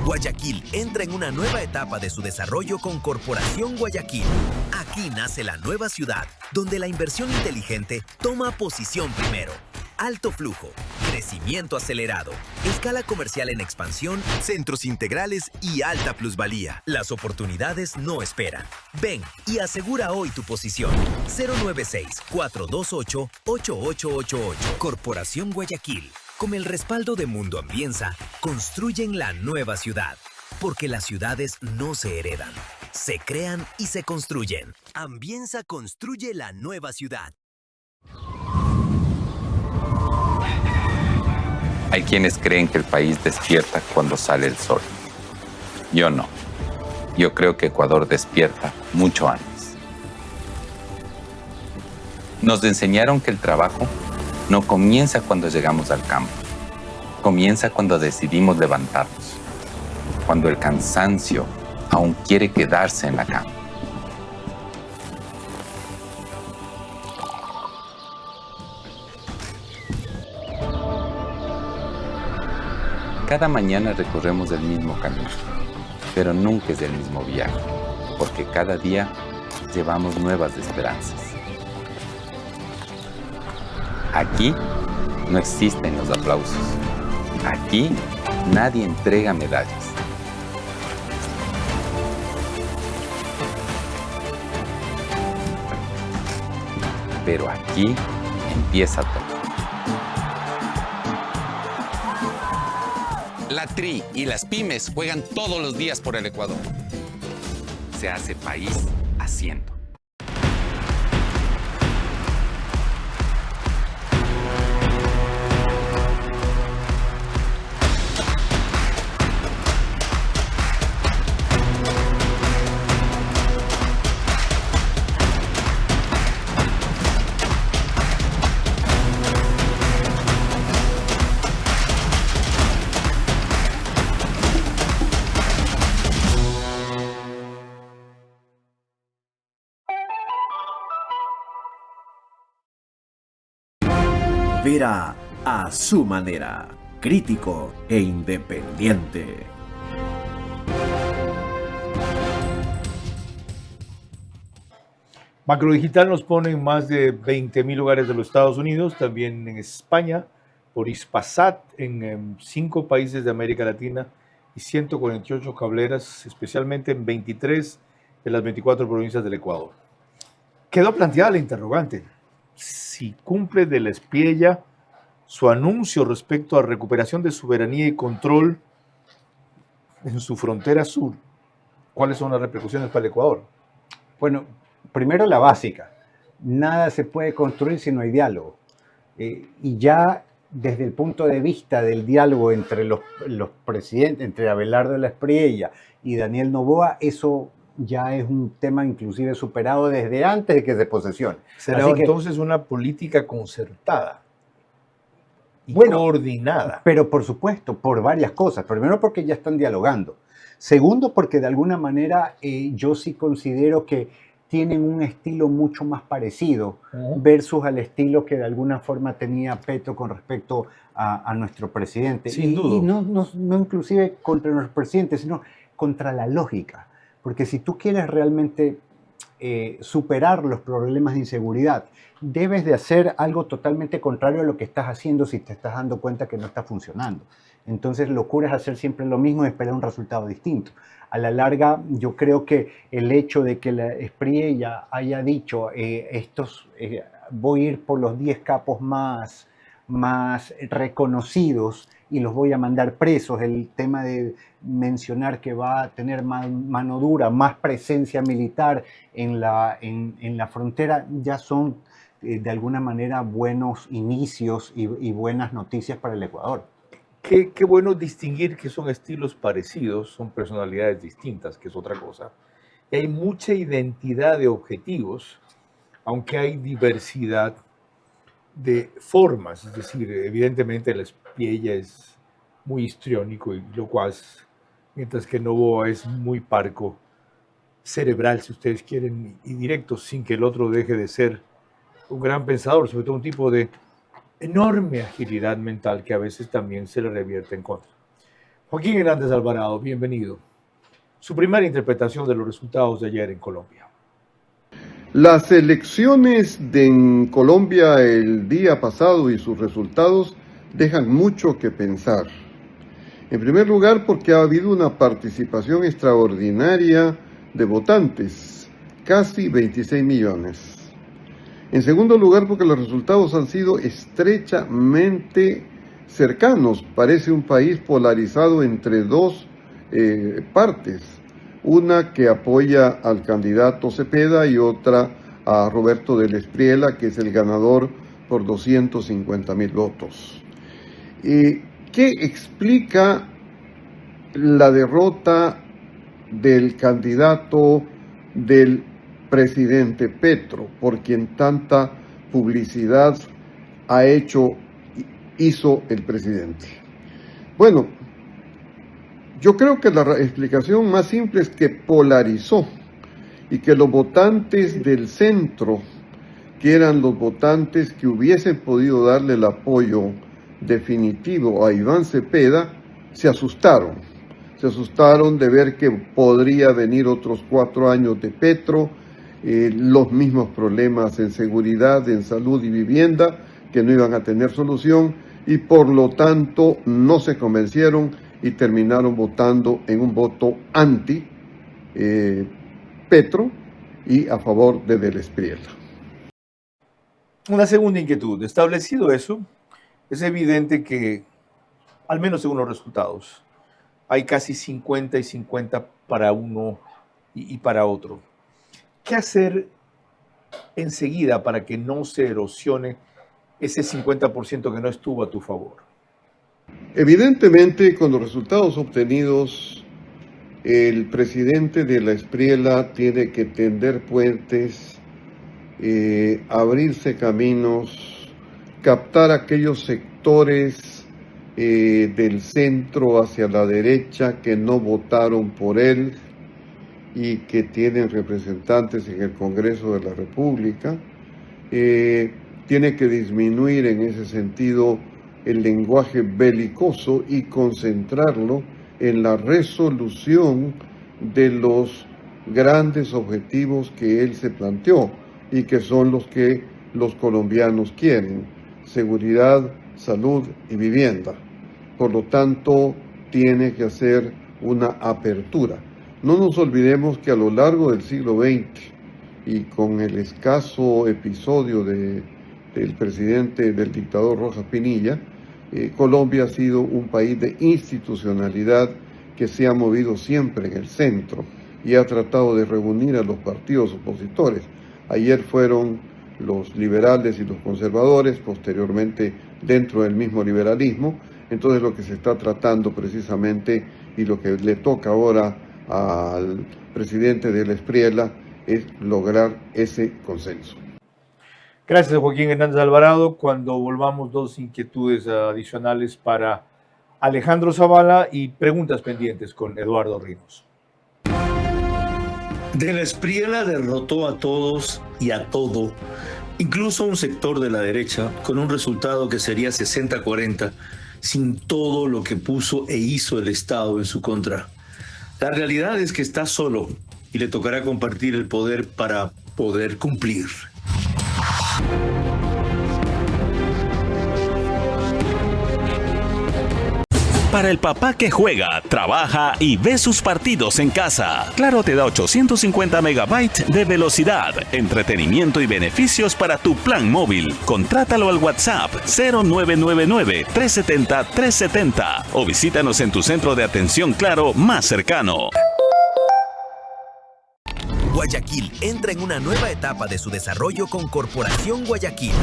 Guayaquil entra en una nueva etapa de su desarrollo con Corporación Guayaquil. Aquí nace la nueva ciudad, donde la inversión inteligente toma posición primero. Alto flujo, crecimiento acelerado, escala comercial en expansión, centros integrales y alta plusvalía. Las oportunidades no esperan. Ven y asegura hoy tu posición. 096-428-8888. Corporación Guayaquil. Con el respaldo de Mundo Ambienza, construyen la nueva ciudad. Porque las ciudades no se heredan, se crean y se construyen. Ambienza construye la nueva ciudad. Hay quienes creen que el país despierta cuando sale el sol. Yo no. Yo creo que Ecuador despierta mucho antes. Nos enseñaron que el trabajo no comienza cuando llegamos al campo. Comienza cuando decidimos levantarnos. Cuando el cansancio aún quiere quedarse en la cama. Cada mañana recorremos el mismo camino, pero nunca es el mismo viaje, porque cada día llevamos nuevas esperanzas. Aquí no existen los aplausos. Aquí nadie entrega medallas. Pero aquí empieza todo. La TRI y las pymes juegan todos los días por el Ecuador. Se hace país haciendo. opera a su manera, crítico e independiente. Macrodigital nos pone en más de 20.000 lugares de los Estados Unidos, también en España, por Hispasat, en 5 países de América Latina y 148 cableras, especialmente en 23 de las 24 provincias del Ecuador. Quedó planteada la interrogante: si cumple de la Espriella su anuncio respecto a recuperación de soberanía y control en su frontera sur, ¿cuáles son las repercusiones para el Ecuador? Bueno, primero la básica. Nada se puede construir si no hay diálogo. Y ya desde el punto de vista del diálogo entre los presidentes, entre Abelardo de la Espriella y Daniel Noboa, eso ya es un tema inclusive superado desde antes de que se posesione. ¿Será entonces una política concertada y coordinada? Pero por supuesto, por varias cosas. Primero, porque ya están dialogando. Segundo, porque de alguna manera yo sí considero que tienen un estilo mucho más parecido versus al estilo que de alguna forma tenía Petro con respecto a nuestro presidente. Sin duda. Y no inclusive contra nuestro presidente, sino contra la lógica. Porque si tú quieres realmente superar los problemas de inseguridad, debes de hacer algo totalmente contrario a lo que estás haciendo si te estás dando cuenta que no está funcionando. Entonces, locura es hacer siempre lo mismo y esperar un resultado distinto. A la larga, yo creo que el hecho de que la Espriella haya dicho voy a ir por los 10 capos más reconocidos y los voy a mandar presos, el tema de mencionar que va a tener mano dura, más presencia militar en la frontera, ya son de alguna manera buenos inicios y buenas noticias para el Ecuador. Qué bueno distinguir que son estilos parecidos, son personalidades distintas, que es otra cosa. Y hay mucha identidad de objetivos, aunque hay diversidad de formas. Es decir, evidentemente la Espriella es muy histriónico y locuaz, mientras que Noboa es muy parco, cerebral, si ustedes quieren, y directo, sin que el otro deje de ser un gran pensador, sobre todo un tipo de enorme agilidad mental que a veces también se le revierte en contra. Joaquín Hernández Alvarado, bienvenido. Su primera interpretación de los resultados de ayer en Colombia. Las elecciones en Colombia el día pasado y sus resultados dejan mucho que pensar. En primer lugar, porque ha habido una participación extraordinaria de votantes, casi 26 millones. En segundo lugar, porque los resultados han sido estrechamente cercanos. Parece un país polarizado entre dos partes. Una que apoya al candidato Cepeda y otra a Roberto de la Espriella, que es el ganador por 250.000 votos. ¿Qué explica la derrota del candidato del presidente Petro, por quien tanta publicidad hizo el presidente? Bueno, yo creo que la explicación más simple es que polarizó y que los votantes del centro, que eran los votantes que hubiesen podido darle el apoyo definitivo a Iván Cepeda, se asustaron de ver que podría venir otros 4 años de Petro, los mismos problemas en seguridad, en salud y vivienda, que no iban a tener solución, y por lo tanto no se convencieron y terminaron votando en un voto anti Petro y a favor de la Espriella. Una segunda inquietud. Establecido eso, es evidente que, al menos según los resultados, hay casi 50 y 50 para uno y para otro. ¿Qué hacer enseguida para que no se erosione ese 50% que no estuvo a tu favor? Evidentemente, con los resultados obtenidos, el presidente de la Espriella tiene que tender puentes, abrirse caminos, captar aquellos sectores del centro hacia la derecha que no votaron por él y que tienen representantes en el Congreso de la República, tiene que disminuir en ese sentido el lenguaje belicoso y concentrarlo en la resolución de los grandes objetivos que él se planteó y que son los que los colombianos quieren: seguridad, salud y vivienda. Por lo tanto, tiene que hacer una apertura. No nos olvidemos que a lo largo del siglo XX y con el escaso episodio del presidente, del dictador Rojas Pinilla, Colombia ha sido un país de institucionalidad que se ha movido siempre en el centro y ha tratado de reunir a los partidos opositores. Ayer fueron los liberales y los conservadores, posteriormente dentro del mismo liberalismo. Entonces lo que se está tratando precisamente y lo que le toca ahora al presidente del Espriella es lograr ese consenso. Gracias, Joaquín Hernández Alvarado. Cuando volvamos, dos inquietudes adicionales para Alejandro Zavala y preguntas pendientes con Eduardo Rivas. De la Espriella derrotó a todos y a todo, incluso a un sector de la derecha, con un resultado que sería 60-40, sin todo lo que puso e hizo el Estado en su contra. La realidad es que está solo y le tocará compartir el poder para poder cumplir. Para el papá que juega, trabaja y ve sus partidos en casa, Claro te da 850 megabytes de velocidad, entretenimiento y beneficios para tu plan móvil. Contrátalo al WhatsApp 0999-370-370 o visítanos en tu centro de atención Claro más cercano. Guayaquil entra en una nueva etapa de su desarrollo con Corporación Guayaquil.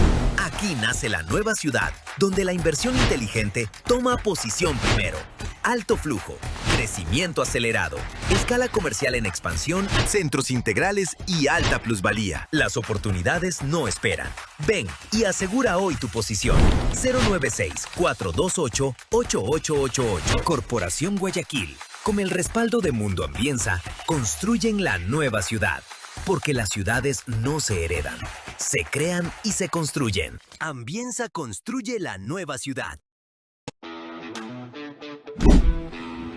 Aquí nace la nueva ciudad, donde la inversión inteligente toma posición primero. Alto flujo, crecimiento acelerado, escala comercial en expansión, centros integrales y alta plusvalía. Las oportunidades no esperan. Ven y asegura hoy tu posición. 096-428-8888. Corporación Guayaquil. Con el respaldo de Mundo Ambienza, construyen la nueva ciudad. Porque las ciudades no se heredan, se crean y se construyen. Ambienza construye la nueva ciudad.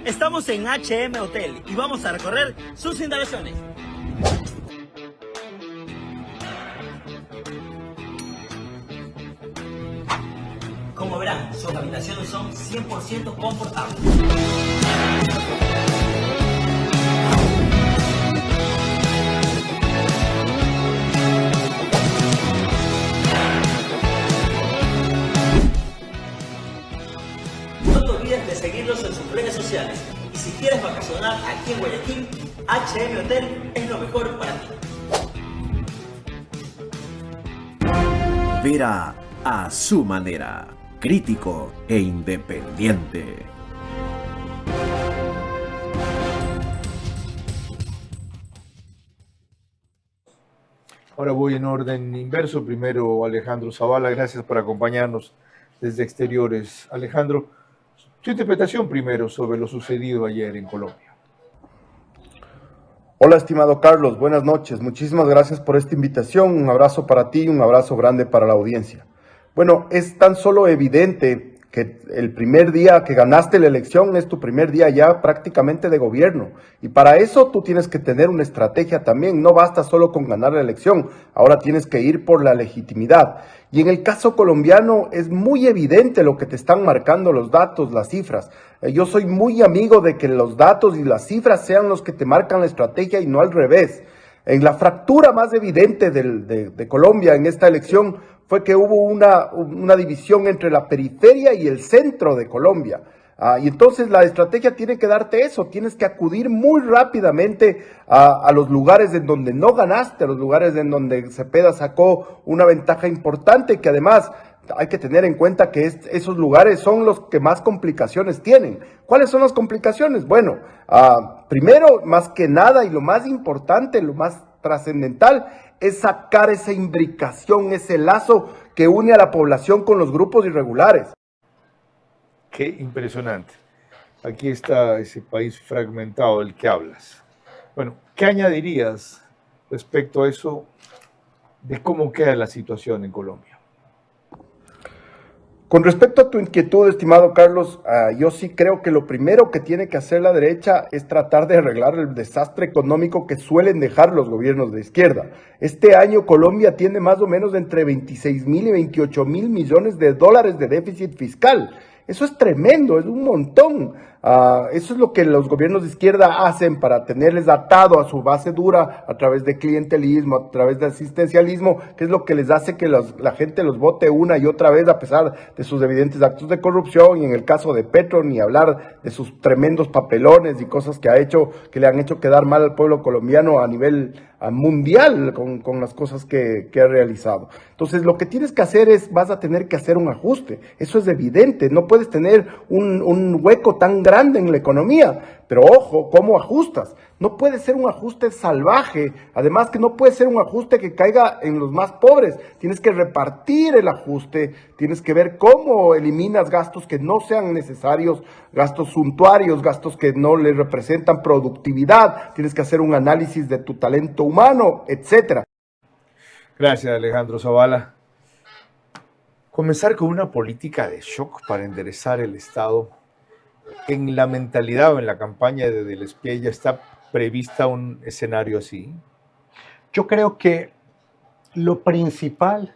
Estamos en HM Hotel y vamos a recorrer sus instalaciones. Como verán, sus habitaciones son 100% confortables. No te olvides de seguirlos en sus redes sociales. Y si quieres vacacionar aquí en Guayaquil, HM Hotel es lo mejor para ti. Vera a su manera, crítico e independiente. Ahora voy en orden inverso. Primero Alejandro Zavala, gracias por acompañarnos desde Exteriores. Alejandro, tu interpretación primero sobre lo sucedido ayer en Colombia. Hola, estimado Carlos, buenas noches. Muchísimas gracias por esta invitación. Un abrazo para ti y un abrazo grande para la audiencia. Bueno, es tan solo evidente que el primer día que ganaste la elección es tu primer día ya prácticamente de gobierno. Y para eso tú tienes que tener una estrategia también. No basta solo con ganar la elección, ahora tienes que ir por la legitimidad. Y en el caso colombiano es muy evidente lo que te están marcando los datos, las cifras. Yo soy muy amigo de que los datos y las cifras sean los que te marcan la estrategia y no al revés. En la fractura más evidente de Colombia en esta elección fue que hubo una división entre la periferia y el centro de Colombia. Y entonces la estrategia tiene que darte eso, tienes que acudir muy rápidamente a los lugares en donde no ganaste, a los lugares en donde Cepeda sacó una ventaja importante, que además hay que tener en cuenta que esos lugares son los que más complicaciones tienen. ¿Cuáles son las complicaciones? Bueno, primero, más que nada y lo más importante, lo más trascendental, es sacar esa imbricación, ese lazo que une a la población con los grupos irregulares. Qué impresionante. Aquí está ese país fragmentado del que hablas. Bueno, ¿qué añadirías respecto a eso de cómo queda la situación en Colombia? Con respecto a tu inquietud, estimado Carlos, yo sí creo que lo primero que tiene que hacer la derecha es tratar de arreglar el desastre económico que suelen dejar los gobiernos de izquierda. Este año Colombia tiene más o menos entre 26.000 y 28.000 millones de dólares de déficit fiscal. Eso es tremendo, es un montón. Eso es lo que los gobiernos de izquierda hacen para tenerles atado a su base dura a través de clientelismo, a través de asistencialismo, que es lo que les hace que la gente los vote una y otra vez a pesar de sus evidentes actos de corrupción, y en el caso de Petro ni hablar de sus tremendos papelones y cosas que le han hecho quedar mal al pueblo colombiano a nivel mundial con las cosas que ha realizado. Entonces lo que tienes que hacer vas a tener que hacer un ajuste, eso es evidente, no puedes tener un hueco tan grande en la economía, pero ojo, ¿cómo ajustas? No puede ser un ajuste salvaje, además que no puede ser un ajuste que caiga en los más pobres, tienes que repartir el ajuste, tienes que ver cómo eliminas gastos que no sean necesarios, gastos suntuarios, gastos que no le representan productividad, tienes que hacer un análisis de tu talento humano, etcétera. Gracias, Alejandro Zavala. Comenzar con una política de shock para enderezar el Estado. En la mentalidad o en la campaña de Del Espía ya está prevista un escenario así. Yo creo que lo principal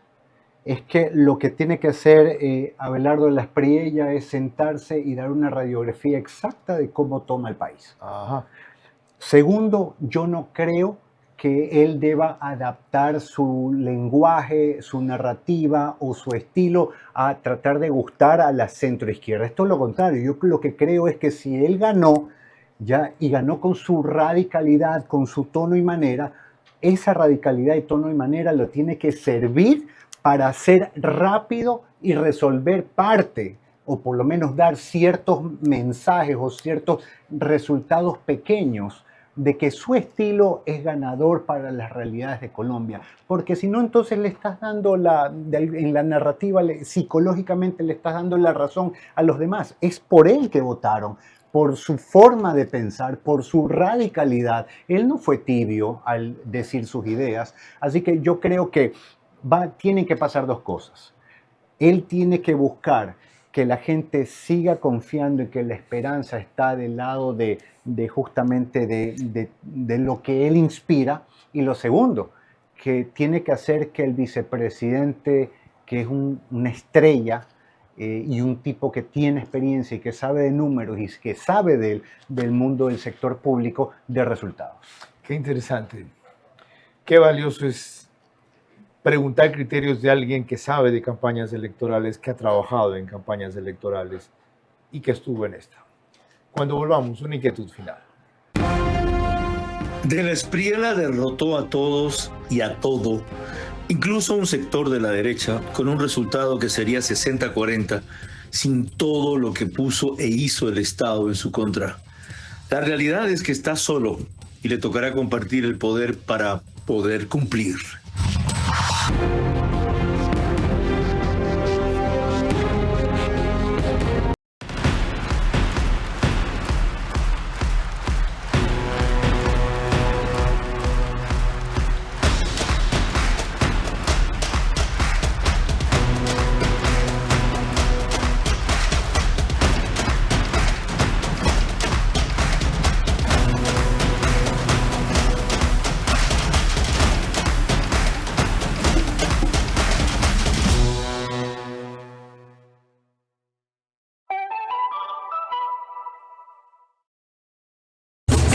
es que lo que tiene que hacer Abelardo de la Espriella es sentarse y dar una radiografía exacta de cómo toma el país. Ajá. Segundo, yo no creo que él deba adaptar su lenguaje, su narrativa o su estilo a tratar de gustar a la centroizquierda. Esto es lo contrario. Yo lo que creo es que si él ganó, y ganó con su radicalidad, con su tono y manera, esa radicalidad y tono y manera lo tiene que servir para ser rápido y resolver parte, o por lo menos dar ciertos mensajes o ciertos resultados pequeños de que su estilo es ganador para las realidades de Colombia. Porque si no, entonces le estás dando en la narrativa, psicológicamente le estás dando la razón a los demás. Es por él que votaron, por su forma de pensar, por su radicalidad. Él no fue tibio al decir sus ideas. Así que yo creo que tienen que pasar dos cosas. Él tiene que buscar que la gente siga confiando y que la esperanza está del lado de justamente de lo que él inspira. Y lo segundo, que tiene que hacer que el vicepresidente, que es una estrella y un tipo que tiene experiencia y que sabe de números y que sabe del mundo del sector público, dé resultados. Qué interesante. Qué valioso es preguntar criterios de alguien que sabe de campañas electorales, que ha trabajado en campañas electorales y que estuvo en esta. Cuando volvamos, una inquietud final. De la Espriella derrotó a todos y a todo, incluso a un sector de la derecha, con un resultado que sería 60-40, sin todo lo que puso e hizo el Estado en su contra. La realidad es que está solo y le tocará compartir el poder para poder cumplir.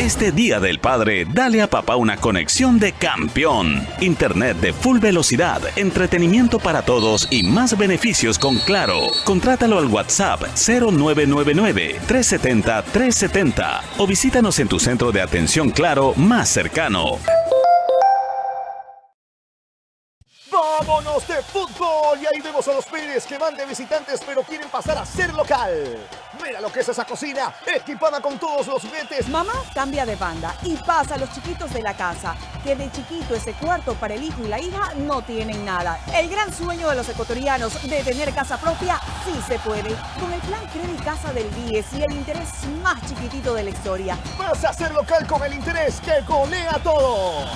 Este Día del Padre, dale a papá una conexión de campeón. Internet de full velocidad, entretenimiento para todos y más beneficios con Claro. Contrátalo al WhatsApp 0999-370-370 o visítanos en tu centro de atención Claro más cercano. ¡Vámonos de fútbol! Y ahí vemos a los Pérez que van de visitantes pero quieren pasar a ser local. Mira lo que es esa cocina, equipada con todos los juguetes. Mamá cambia de banda y pasa a los chiquitos de la casa, que de chiquito ese cuarto para el hijo y la hija no tienen nada. El gran sueño de los ecuatorianos de tener casa propia sí se puede. Con el plan Credit Casa del 10 y el interés más chiquitito de la historia. Vas a ser local con el interés que golea todo.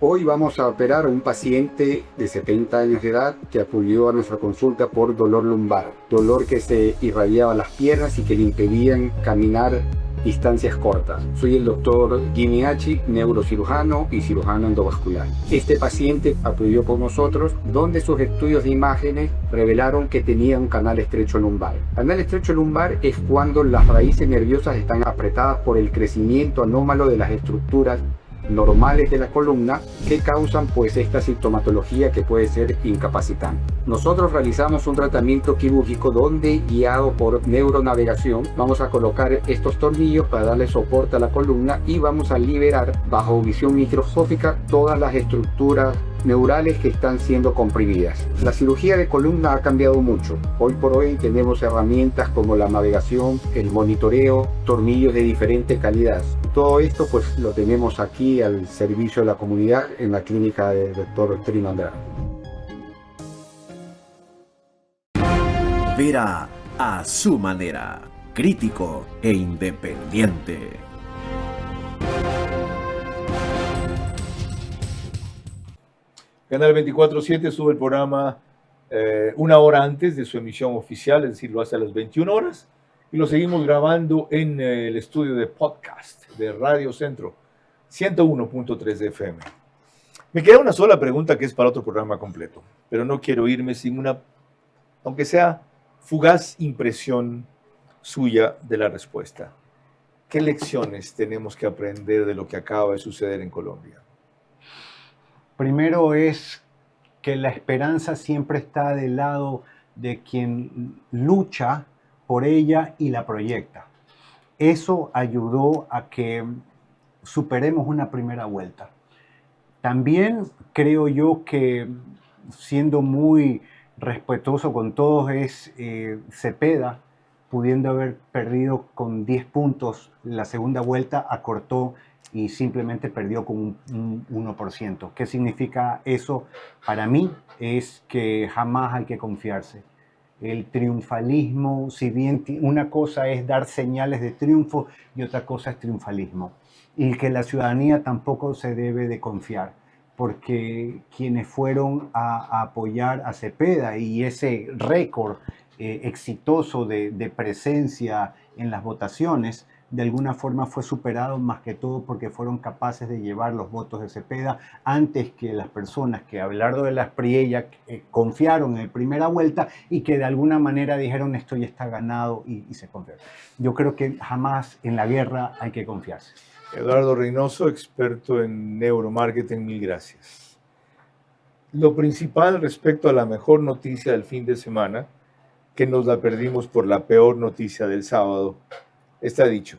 Hoy vamos a operar a un paciente de 70 años de edad que acudió a nuestra consulta por dolor lumbar, dolor que se irradiaba las piernas y que le impedían caminar distancias cortas. Soy el doctor Jimmy Hachi, neurocirujano y cirujano endovascular. Este paciente acudió con nosotros donde sus estudios de imágenes revelaron que tenía un canal estrecho lumbar. Canal estrecho lumbar es cuando las raíces nerviosas están apretadas por el crecimiento anómalo de las estructuras normales de la columna que causan pues esta sintomatología que puede ser incapacitante. Nosotros realizamos un tratamiento quirúrgico donde, guiado por neuronavegación, vamos a colocar estos tornillos para darle soporte a la columna y vamos a liberar bajo visión microscópica todas las estructuras neurales que están siendo comprimidas. La cirugía de columna ha cambiado mucho. Hoy por hoy tenemos herramientas como la navegación, el monitoreo, tornillos de diferente calidad. Todo esto pues lo tenemos aquí al servicio de la comunidad en la clínica del Dr. Trino Andrade. Vera a su manera, crítico e independiente. Canal 24/7 sube el programa una hora antes de su emisión oficial, es decir, lo hace a las 21 horas, y lo seguimos grabando en el estudio de podcast de Radio Centro, 101.3 de FM. Me queda una sola pregunta que es para otro programa completo, pero no quiero irme sin una, aunque sea fugaz impresión suya de la respuesta. ¿Qué lecciones tenemos que aprender de lo que acaba de suceder en Colombia? Primero es que la esperanza siempre está del lado de quien lucha por ella y la proyecta. Eso ayudó a que superemos una primera vuelta. También creo yo que, siendo muy respetuoso con todos, es Cepeda, pudiendo haber perdido con 10 puntos la segunda vuelta, acortó y simplemente perdió con un 1%. ¿Qué significa eso? Para mí es que jamás hay que confiarse. El triunfalismo, si bien una cosa es dar señales de triunfo y otra cosa es triunfalismo. Y que la ciudadanía tampoco se debe de confiar, porque quienes fueron a apoyar a Cepeda y ese récord exitoso de presencia en las votaciones, de alguna forma fue superado más que todo porque fueron capaces de llevar los votos de Cepeda antes que las personas que, a hablar de las Priella, confiaron en primera vuelta y que de alguna manera dijeron esto ya está ganado y se confiaron. Yo creo que jamás en la guerra hay que confiarse. Eduardo Reynoso, experto en neuromarketing, mil gracias. Lo principal respecto a la mejor noticia del fin de semana, que nos la perdimos por la peor noticia del sábado, está dicho.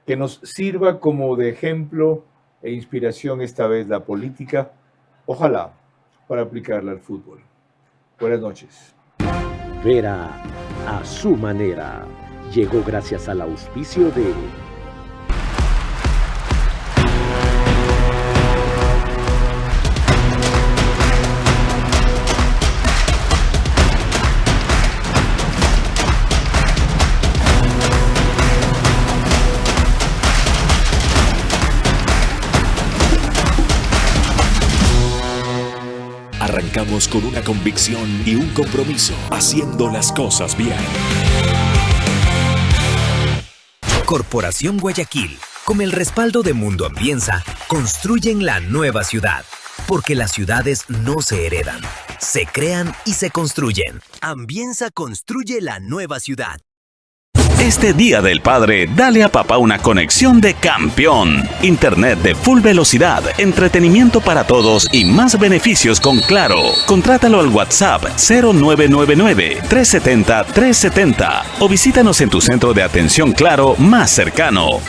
Que nos sirva como de ejemplo e inspiración esta vez la política, ojalá, para aplicarla al fútbol. Buenas noches. Vera a su manera llegó gracias al auspicio de Arrancamos con una convicción y un compromiso, haciendo las cosas bien. Corporación Guayaquil, con el respaldo de Mundo Ambienza, construyen la nueva ciudad. Porque las ciudades no se heredan, se crean y se construyen. Ambienza construye la nueva ciudad. Este Día del Padre, dale a papá una conexión de campeón. Internet de full velocidad, entretenimiento para todos y más beneficios con Claro. Contrátalo al WhatsApp 0999-370-370 o visítanos en tu centro de atención Claro más cercano.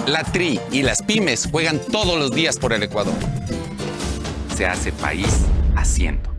La TRI y las pymes juegan todos los días por el Ecuador. Se hace país haciendo.